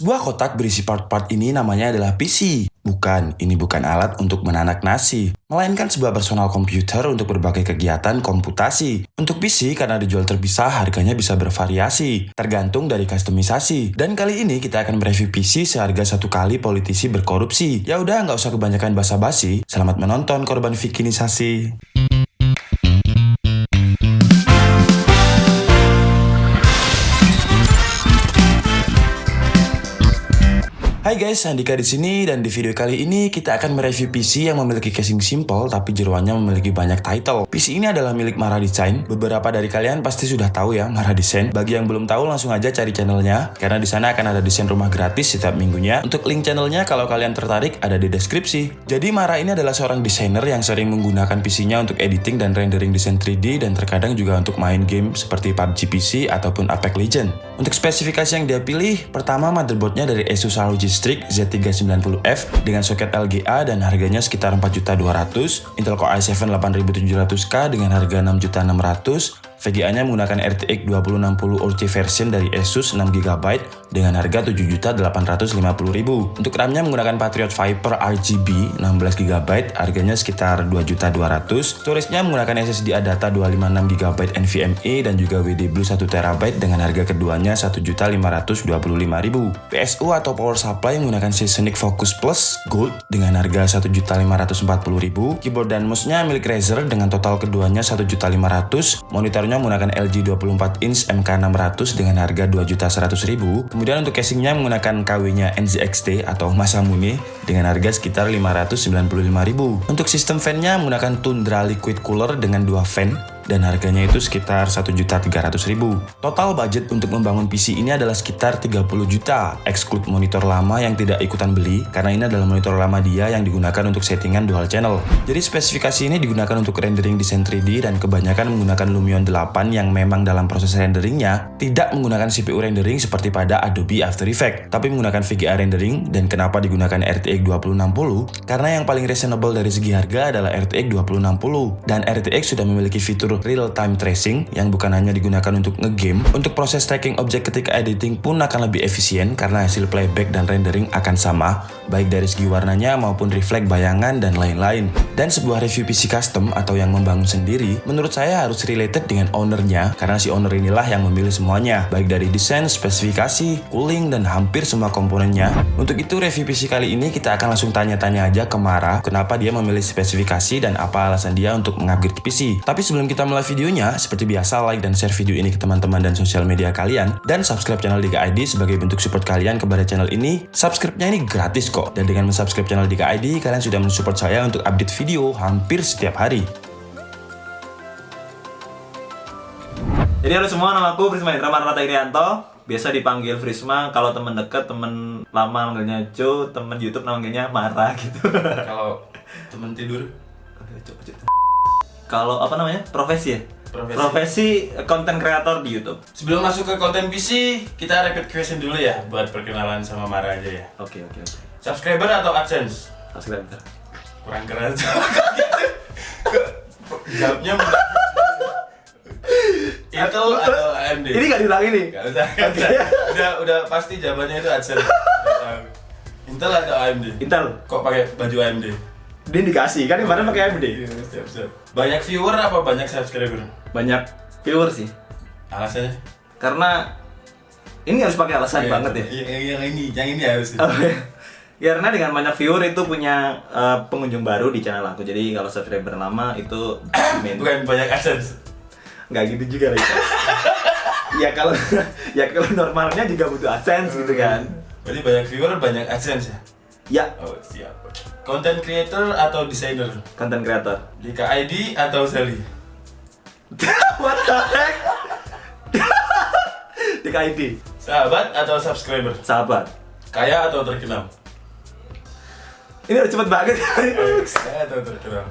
Sebuah kotak berisi part-part ini namanya adalah PC. Bukan, ini bukan alat untuk menanak nasi, melainkan sebuah personal komputer untuk berbagai kegiatan komputasi. Untuk PC, karena dijual terpisah, harganya bisa bervariasi, tergantung dari kustomisasi. Dan kali ini kita akan mereview PC seharga 1 kali politisi berkorupsi. Ya udah, nggak usah kebanyakan basa-basi. Selamat menonton korban vikinisasi. Hai guys, Andika di sini dan di video kali ini kita akan mereview PC yang memiliki casing simple tapi jeroannya memiliki banyak title. PC ini adalah milik Mara Design. Beberapa dari kalian pasti sudah tahu ya Mara Design. Bagi yang belum tahu langsung aja cari channelnya karena di sana akan ada desain rumah gratis setiap minggunya. Untuk link channelnya kalau kalian tertarik ada di deskripsi. Jadi Mara ini adalah seorang desainer yang sering menggunakan PC-nya untuk editing dan rendering desain 3D dan terkadang juga untuk main game seperti PUBG PC ataupun Apex Legends. Untuk spesifikasi yang dia pilih, pertama motherboardnya dari Asus ROG Strix Z390F dengan soket LGA dan harganya sekitar 4.200.000, Intel Core i7 8700K dengan harga 6.600.000, VGA-nya menggunakan RTX 2060 OC version dari Asus 6GB dengan harga 7.850.000. Untuk RAM-nya menggunakan Patriot Viper RGB 16GB, harganya sekitar 2.200.000. Storage-nya menggunakan SSD ADATA 256GB NVMe dan juga WD Blue 1TB dengan harga keduanya 1.525.000. PSU atau power supply menggunakan Seisonic Focus Plus Gold dengan harga 1.540.000. Keyboard dan mouse-nya milik Razer dengan total keduanya 1.500.000. Monitornya menggunakan LG 24 inch MK600 dengan harga 2.100.000. Kemudian untuk casingnya menggunakan KW-nya NZXT atau Masamune dengan harga sekitar 595.000. Untuk sistem fan-nya menggunakan Tundra Liquid Cooler dengan 2 fan dan harganya itu sekitar 1.300.000. Total budget untuk membangun PC ini adalah sekitar 30 juta, exclude monitor lama yang tidak ikutan beli, karena ini adalah monitor lama dia yang digunakan untuk settingan dual channel. Jadi spesifikasi ini digunakan untuk rendering desain 3D dan kebanyakan menggunakan Lumion 8 yang memang dalam proses renderingnya tidak menggunakan CPU rendering seperti pada Adobe After Effects, tapi menggunakan VGA rendering. Dan kenapa digunakan RTX 2060? Karena yang paling reasonable dari segi harga adalah RTX 2060, dan RTX sudah memiliki fitur real-time tracing yang bukan hanya digunakan untuk ngegame. Untuk proses tracking objek ketika editing pun akan lebih efisien karena hasil playback dan rendering akan sama, baik dari segi warnanya maupun refleks bayangan dan lain-lain. Dan sebuah review PC custom atau yang membangun sendiri, menurut saya harus related dengan ownernya karena si owner inilah yang memilih semuanya, baik dari desain, spesifikasi, cooling, dan hampir semua komponennya. Untuk itu review PC kali ini kita akan langsung tanya-tanya aja ke Mara kenapa dia memilih spesifikasi dan apa alasan dia untuk mengupgrade PC. Tapi sebelum kita mulai videonya, seperti biasa like dan share video ini ke teman-teman dan sosial media kalian, dan subscribe channel Dika ID sebagai bentuk support kalian kepada channel ini. Subscribe-nya ini gratis kok, dan dengan mensubscribe channel Dika ID kalian sudah mensupport saya untuk update video hampir setiap hari. Jadi halo semua, nama aku Frisma Indra Maranatha Irianto, biasa dipanggil Frisma. Kalau teman dekat, teman lama manggilnya Jo, teman YouTube manggilnya Mara gitu. Kalau temen tidur, Kalau apa namanya? Profesi ya? Profesi content creator di YouTube. sebelum masuk ke konten PC, kita rapid question dulu ya buat perkenalan sama Mara aja ya. Oke. Subscriber atau AdSense? Subscribe. Kurang keras. Jawabnya Intel atau AMD? Ini gak diulangi nih? Gak usah. Udah pasti jawabannya itu AdSense. Intel atau AMD? Intel. Kok pakai baju AMD? Dia dikasih, kan kemarin pakai AMD. Siap. Banyak viewer apa banyak subscriber? Banyak viewer sih. Alasannya? Karena ini harus pakai alasan banget ya. Yang ini harus. Karena dengan banyak viewer itu punya pengunjung baru di channel aku. Jadi kalau subscriber lama itu Bukan banyak AdSense. nggak gitu juga lah. ya kalau normalnya juga butuh AdSense gitu kan. Berarti banyak viewer, banyak AdSense ya? Ya, Oh siap. Content creator atau designer? content creator. Dika ID atau Sally? What the heck? Di KID. Sahabat atau subscriber? Sahabat. Kaya atau terkenal? Ini udah cepet banget. Kaya atau terkenal?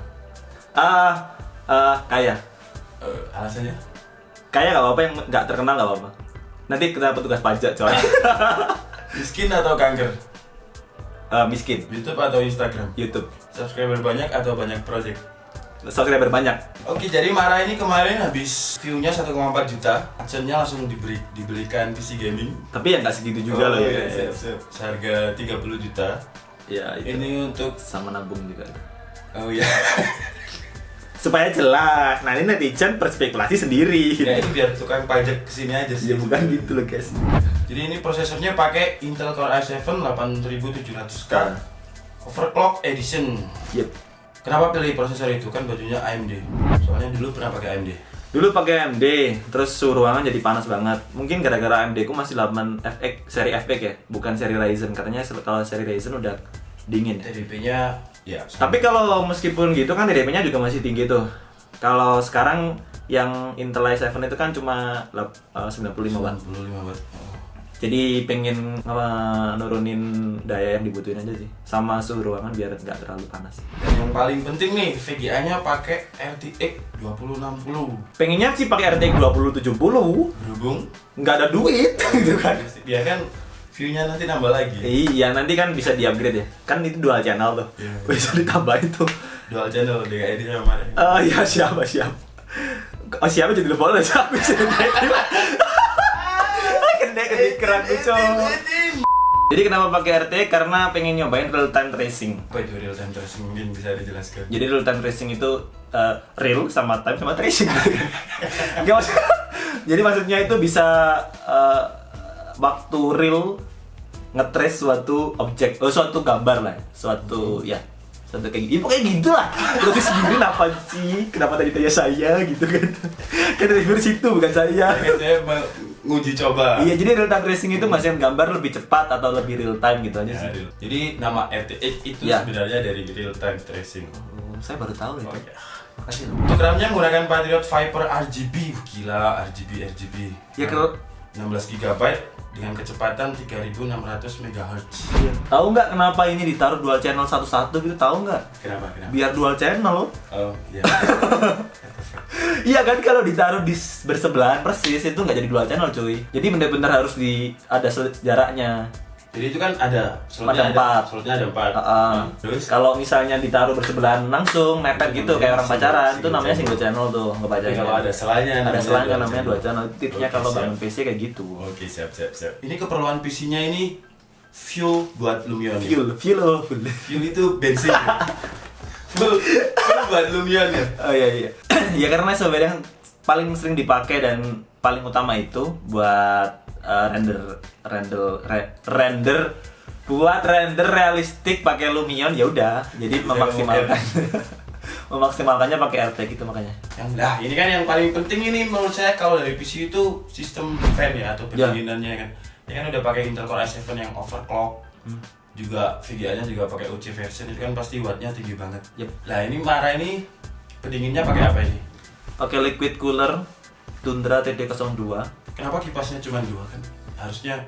Kaya. Alasannya? Kaya nggak apa-apa, yang nggak terkenal nggak apa-apa. Nanti kita petugas pajak coy. Miskin atau kanker? Miskin. YouTube atau Instagram? YouTube. Subscriber banyak atau banyak project? subscriber banyak. Oke, jadi Mara ini kemarin habis view-nya 1,4 juta, adsense-nya langsung dibelikan PC gaming. Tapi ya nggak segitu juga loh ya. Siap. Seharga 30 juta. Ya itu Ini untuk sama nabung juga. oh ya. Supaya jelas. Nah ini netizen berspekulasi sendiri. Ya ini biar tukang pajak kesini aja sih. Ya bukan gitu loh guys. Jadi ini prosesornya pakai Intel Core i7 8700K Overclock Edition. Yep. Kenapa pilih prosesor itu? Kan bajunya AMD. Soalnya dulu pernah pakai AMD. Dulu pakai AMD, terus suhu ruangan jadi panas banget. Mungkin gara-gara AMD ku masih 8 FX, seri FX ya, bukan seri Ryzen. Katanya kalau seri Ryzen udah dingin. TDP-nya ya. Sama. Tapi kalau meskipun gitu kan TDP-nya juga masih tinggi tuh. Kalau sekarang yang Intel i7 itu kan cuma 95 watt. 95 watt. Jadi pengen nurunin daya yang dibutuhin aja sih. Sama suhu ruangan biar nggak terlalu panas. Dan yang paling penting nih, VGA-nya pakai RTX 2060. Pengennya sih pakai RTX 2070. Berhubung Nggak ada duit gitu kan. dia kan view-nya nanti nambah lagi. Iya, nanti kan bisa di-upgrade ya. Kan itu dual channel tuh. Iya. Bisa ditambahin tuh. Dual channel DKID sama Mara. Oh iya, siap. Oh siapa jadi lupa lah siapa sih. Kena keran ucap. Jadi kenapa pakai RT? Karena pengen nyobain real time tracing. Apa itu real time tracing? Mungkin bisa dijelaskan. Jadi real time tracing itu real sama time sama tracing. Gak maksud. Jadi maksudnya itu bisa waktu real nge-trace suatu objek, suatu gambar lah, suatu kayak gitu. Pokoknya gitu lah. Terus sendiri apa sih? Kenapa tadi tanya saya gitu kan? Kan review situ bukan saya. Saya nguji coba. Iya, jadi real time tracing itu menghasilkan gambar lebih cepat atau lebih real time gitu aja Ya, sih. real. Jadi nama RTX itu Ya. sebenarnya dari real time tracing. Saya baru tahu ya. Oh ya. Makasih loh. Untuk RAM-nya menggunakan Patriot Viper RGB. Gila, RGB. Ya kalau 16 GB dengan kecepatan 3600 MHz. tahu nggak kenapa ini ditaruh dual channel satu-satu gitu, tahu nggak? Kenapa? Biar dual channel. Oh, iya. Iya kan, kalau ditaruh di bersebelahan persis itu nggak jadi dual channel cuy. Jadi bener-bener harus ada jaraknya. Jadi itu kan ada Ada 4. slotnya ada 4. Terus Kalau misalnya ditaruh bersebelahan langsung mepet gitu kayak orang pacaran, itu namanya single channel tuh, nggak tapi baca. kalau ada selanya namanya dua channel. Tipsnya Oke, kalau siap. bangun PC kayak gitu. Oke, siap. Ini keperluan PC-nya ini fuel buat Lumion. Fuel itu bensin. fuel buat Lumion ya. Oh iya. Ya karena sebenarnya yang paling sering dipakai dan paling utama itu buat render realistik pakai Lumion, ya udah. Jadi memaksimalkannya pakai RTX itu makanya. Nah, ini kan yang paling penting ini menurut saya kalau dari PC itu sistem fan ya atau pendinginannya kan. Ini kan udah pakai Intel Core i7 yang overclock. Juga VGA-nya juga pakai UC version, itu kan pasti wattnya tinggi banget. Yep. Nah, ini Mara ini pendinginnya pakai apa ini? Pakai liquid cooler Tundra TD02. Kenapa kipasnya cuma 2 kan? Harusnya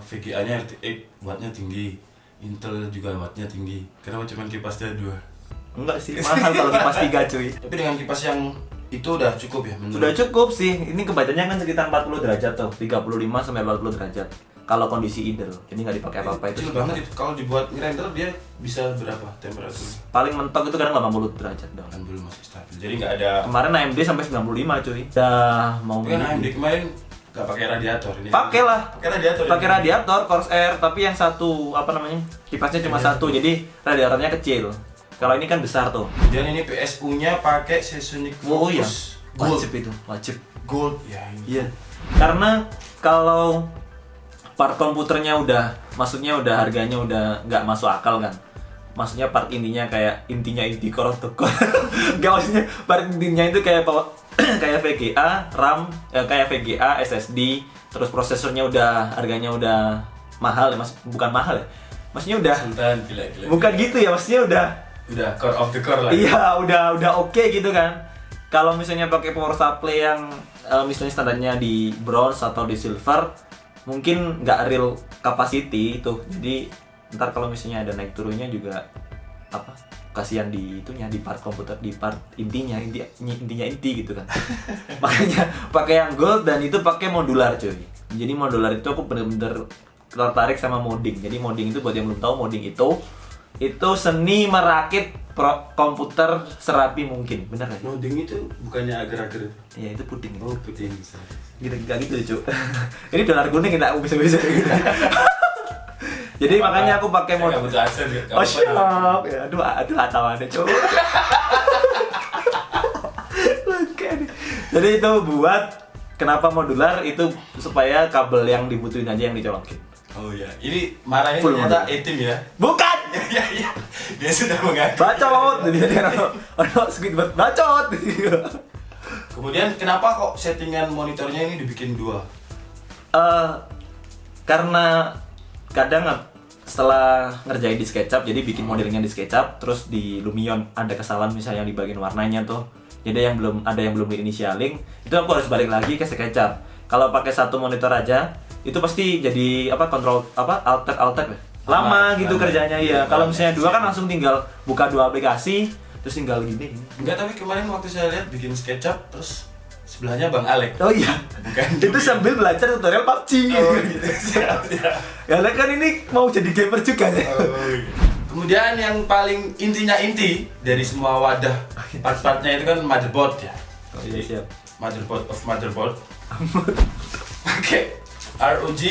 VGA-nya RTX wattnya tinggi, Intel juga wattnya tinggi. Kenapa cuma kipasnya 2? Enggak sih, mahal kalau kipas 3 cuy. Tapi dengan kipas yang itu udah cukup ya menurut? Udah cukup sih. Ini kebacanya kan sekitar 40 derajat tuh, 35 sampai 40 derajat. Kalau kondisi idle, jadi nggak dipakai apa-apa itu. Kecil banget itu. Kalau dibuat render dia bisa berapa temperatur? Paling mentok itu kadang 80 derajat dong. Kan belum masih stabil. Jadi nggak ada. Kemarin AMD sampai 95 cuy. Udah mau Tapi kan AMD kemarin nggak pakai radiator ini. Pakai lah. Pakai radiator. Pakai radiator Corsair, tapi yang satu apa namanya? Kipasnya cuma satu, jadi radiatornya kecil. Kalau ini kan besar tuh. Dan ini PSU-nya pakai Seisonic Oh iya. Focus Gold. Wajib itu, wajib. Gold ya ini. Iya. Karena kalau part komputernya maksudnya udah harganya udah nggak masuk akal kan. Maksudnya part intinya kayak inti core of the core. Nggak, maksudnya part intinya itu kayak kayak VGA, RAM, kayak VGA, SSD, terus prosesornya harganya udah mahal ya, bukan mahal ya. Maksudnya udah Sultan gila. bukan gitu ya, maksudnya Udah core of the core lah. iya, udah oke gitu kan. Kalau misalnya pakai power supply yang misalnya standarnya di bronze atau di silver, mungkin nggak real capacity itu. Jadi ntar kalau misalnya ada naik turunnya juga kasihan di itunya, di part komputer, di part intinya gitu kan. Makanya pakai yang gold dan itu pakai modular cuy. Jadi modular itu aku bener-bener tertarik sama modding. Jadi modding itu buat yang belum tahu, modding itu seni merakit komputer serapi mungkin, bener nggak? Noding itu bukannya agar-agar? Iya itu puding. Oh, putih. Gitu gak gitu cuk. Ini dolar kuning kita bisa gitu. Jadi makanya aku pakai Saya nggak modul. butuh aksen ya. Oh siap. Ya, aduh atau ada cuk. Jadi itu buat kenapa modular itu supaya kabel yang dibutuhin aja yang dicolokin. Oh iya, ini marahnya Full ternyata model. etim ya. Bukan. Iya. Dia sudah mengaku. Bacot. Jadi ono sedikit buat bacot. Kemudian kenapa kok settingan monitornya ini dibikin 2? Karena kadang setelah ngerjain di SketchUp, jadi bikin modelnya di SketchUp, terus di Lumion ada kesalahan misalnya di bagian warnanya tuh. Jadi yang belum diinisialing, itu aku harus balik lagi ke SketchUp. Kalau pakai satu monitor aja, itu pasti jadi alter ya. Lama gitu kerjanya ya. Kalau misalnya 2 kan langsung tinggal buka 2 aplikasi, terus tinggal gini. Enggak, tapi kemarin waktu saya lihat bikin SketchUp terus sebelahnya Bang Alek. Oh iya. Bukan. Itu sambil belajar tutorial PUBG. Oh gitu. Siap. Ya kan ini mau jadi gamer juga ya. Kemudian yang paling inti dari semua wadah part-partnya itu kan motherboard ya. Oh iya siap. Motherboard. Pakai ROG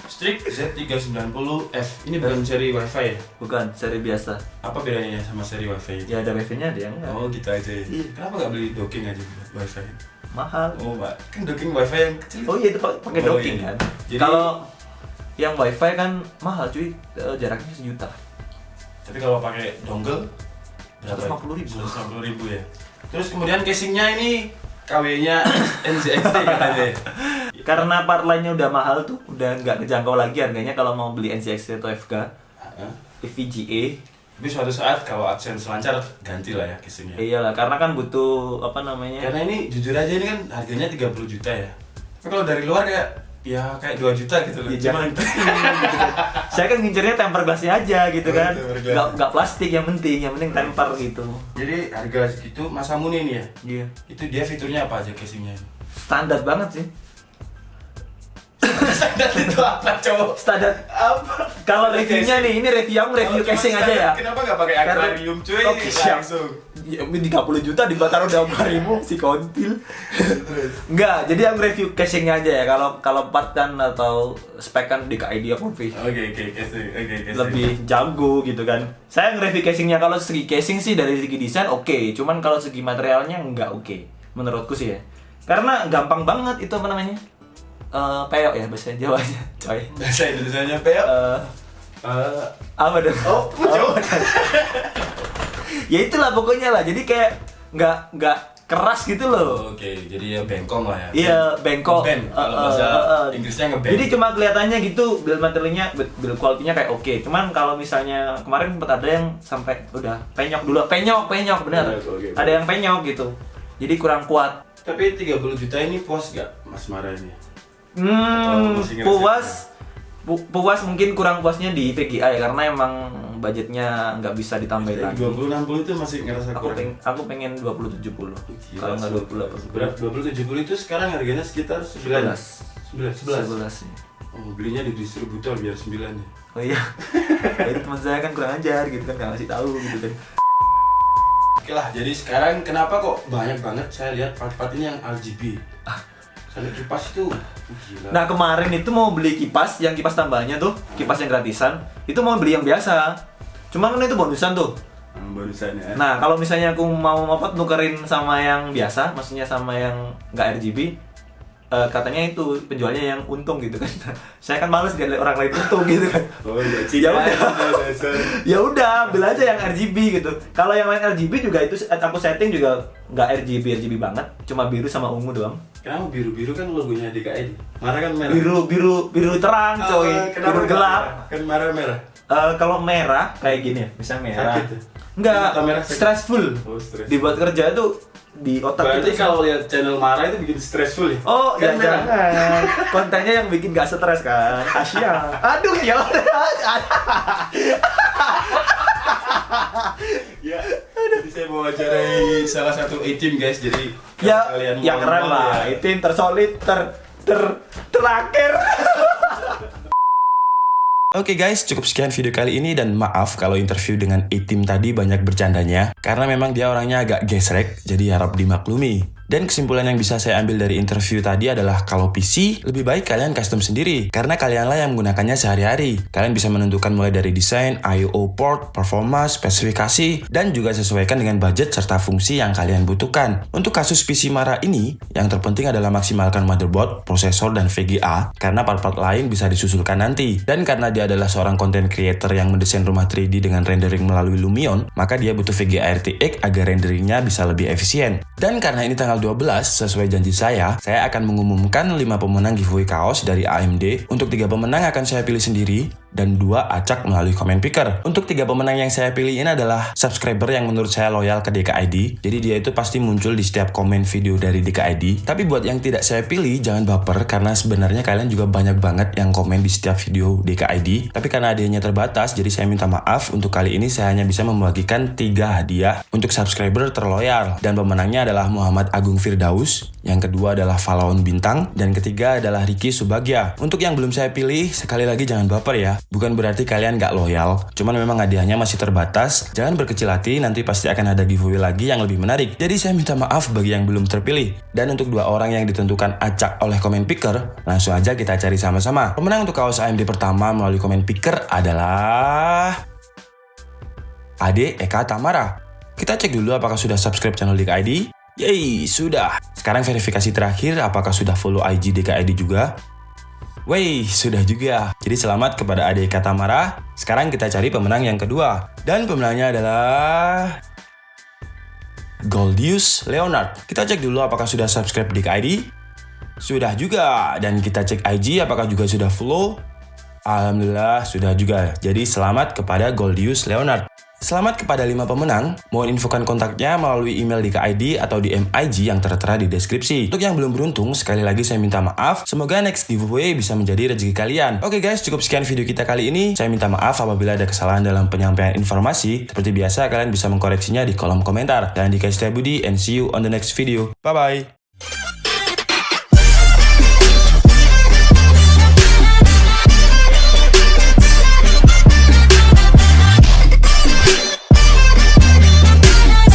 Strix Z390F. Ini bukan seri WiFi ya? Bukan, seri biasa. Apa bedanya sama seri WiFi? Ya ada wifi-nya, ada yang enggak. Oh gitu aja ya. Iya. Kenapa nggak beli docking aja WiFi? Mahal. Oh Pak, kan docking WiFi yang kecil. Oh iya itu pakai Oh, docking iya. kan. Jadi- Kalau yang wifi kan mahal cuy, jaraknya 1 juta. Tapi kalau pakai dongle berapa? 150.000. 150.000 ya. Terus kemudian casingnya ini KW-nya NZXT katanya. Karena part lainnya udah mahal tuh, udah nggak kejangkau lagi harganya kalau mau beli NZXT atau FK, Heeh. FPGA. Tapi suatu saat kalau AdSense lancar ganti lah ya casingnya. Iyalah, karena kan butuh apa namanya? Karena ini jujur aja ini kan harganya 30 juta ya. Tapi kalau dari luar kayak 2 juta gitu loh. Ya, jangan gitu kan. Saya kan ngincernya temper glassnya aja gitu Oh, kan. temper glass. Nggak plastik yang penting temper gitu. Jadi harga segitu Mas Amuni nih ya. Iya. Itu dia fiturnya apa aja casingnya? Standar banget sih. Standar itu apa cowok? Standar Apa? Kalau reviewnya nih, ini review casing aja ya. Kenapa nggak pakai Karena- akuarium cuy? Oke, siap. Langsung. Ya, 30 juta dibakar udah 4.000 si kontil. Enggak, jadi yang review casingnya aja ya. Kalau part kan atau spek kan di KID aku Oke, casing. lebih jago gitu kan. Saya nge-review casingnya kalau segi casing sih dari segi desain oke, cuman kalau segi materialnya enggak oke. Menurutku sih ya. Karena gampang banget itu apa namanya? Peyok ya bahasa Jawanya, coy. Bahasa Indonesianya peyok. Apa dong? Oh, pucuk. Ya itulah pokoknya lah. Jadi kayak nggak keras gitu loh. Oke, jadi ya bengkong lah ya. Iya, bengkok. Ngeband. Kalau bahasa Inggrisnya ngeband. Jadi cuma kelihatannya gitu build materialnya, build quality-nya kayak oke. Cuman kalau misalnya kemarin sempat ada yang sampai udah penyok dulu. Penyok benar. Oke. Ada yang penyok gitu. Jadi kurang kuat. Tapi 30 juta ini puas gak Mas Mara ini? Atau masih ngerasa Puas mungkin kurang puasnya di VGA ya, karena emang budgetnya nggak bisa ditambahin lagi. 20-60 itu masih ngerasa kurang. Aku pengen 20-70. Gila, Kalau nggak 20 Berat 20-70 itu sekarang harganya sekitar 9. 11. Oh, belinya di distributor biar 9 ya. Oh iya. Itu teman saya kan kurang ajar gitu kan, nggak ngasih tahu gitu kan. Oke lah, jadi sekarang kenapa kok banyak banget saya lihat part-part ini yang RGB. Soalnya kipas itu gila. Nah kemarin itu mau beli kipas, yang kipas tambahannya tuh, kipas yang gratisan, itu mau beli yang biasa. Cuma kan itu bonusan tuh. Bonusannya. Nah kalau misalnya aku mau nukerin sama yang biasa, maksudnya sama yang nggak RGB, katanya itu penjualnya yang untung gitu kan. Saya kan males lihat orang lain untung gitu kan. Oh iya, Ya udah. Ya udah, ambil aja yang RGB gitu. Kalau yang lain RGB juga itu aku setting juga nggak RGB banget, cuma biru sama ungu doang. Kenapa biru-biru kan logonya DKI? Marah kan merah. Biru terang coy, biru gelap. Kan merah. Kalau merah kayak gini ya, misalnya merah. Sakit ya? Enggak, Atau merah sakit? stressful. Oh, stress. Dibuat kerja tuh di otak Berarti kita. kalau lihat channel Mara itu bikin stressful ya? Oh, kan ya jangan. Kontennya yang bikin gak stres kan. Asia. Aduh, ya udah. Ya, jadi saya mau wawancarai salah satu A-team guys, jadi Ya, kalau kalian yang mau keren nonton lah. ya. Itu yang tersolid, terakhir. Oke guys, cukup sekian video kali ini dan maaf kalau interview dengan A-Team tadi banyak bercandanya karena memang dia orangnya agak gesrek, jadi harap dimaklumi. Dan kesimpulan yang bisa saya ambil dari interview tadi adalah kalau PC, lebih baik kalian custom sendiri karena kalianlah yang menggunakannya sehari-hari. Kalian bisa menentukan mulai dari desain, I/O port, performa, spesifikasi, dan juga sesuaikan dengan budget serta fungsi yang kalian butuhkan. Untuk kasus PC Mara ini, yang terpenting adalah maksimalkan motherboard, prosesor, dan VGA karena part-part lain bisa disusulkan nanti. Dan karena dia adalah seorang content creator yang mendesain rumah 3D dengan rendering melalui Lumion, maka dia butuh VGA RTX agar renderingnya bisa lebih efisien. Dan karena ini tanggal 12, sesuai janji saya akan mengumumkan 5 pemenang giveaway kaos dari AMD. Untuk 3 pemenang akan saya pilih sendiri dan 2 acak melalui comment picker. Untuk 3 pemenang yang saya pilih ini adalah subscriber yang menurut saya loyal ke DKID. Jadi dia itu pasti muncul di setiap komen video dari DKID. Tapi buat yang tidak saya pilih, jangan baper karena sebenarnya kalian juga banyak banget yang komen di setiap video DKID. Tapi karena hadiahnya terbatas, jadi saya minta maaf. Untuk kali ini saya hanya bisa membagikan 3 hadiah untuk subscriber terloyal. Dan pemenangnya adalah Muhammad Agung Firdaus, yang kedua adalah Falaon Bintang, dan ketiga adalah Ricky Subagya. Untuk yang belum saya pilih, sekali lagi jangan baper ya. Bukan berarti kalian gak loyal, cuman memang hadiahnya masih terbatas. Jangan berkecil hati, nanti pasti akan ada giveaway lagi yang lebih menarik. Jadi saya minta maaf bagi yang belum terpilih. Dan untuk 2 orang yang ditentukan acak oleh comment picker, langsung aja kita cari sama-sama. Pemenang untuk kaos AMD pertama melalui comment picker adalah Ade Eka Tamara. Kita cek dulu apakah sudah subscribe channel DKID. Yeay, sudah. Sekarang verifikasi terakhir, apakah sudah follow IG DKID juga? Wey, sudah juga. Jadi selamat kepada Ade Eka Tamara. Sekarang kita cari pemenang yang kedua. Dan pemenangnya adalah Goldius Leonard. Kita cek dulu apakah sudah subscribe DKID. Sudah juga. Dan kita cek IG apakah juga sudah follow. Alhamdulillah sudah juga. Jadi selamat kepada Goldius Leonard. Selamat kepada 5 pemenang. Mohon infokan kontaknya melalui email DKID atau DM IG yang tertera di deskripsi. Untuk yang belum beruntung, sekali lagi saya minta maaf. Semoga next giveaway bisa menjadi rezeki kalian. Oke guys, cukup sekian video kita kali ini. Saya minta maaf apabila ada kesalahan dalam penyampaian informasi. Seperti biasa, kalian bisa mengkoreksinya di kolom komentar. Dan Dika Setiabudi, and see you on the next video. Bye-bye.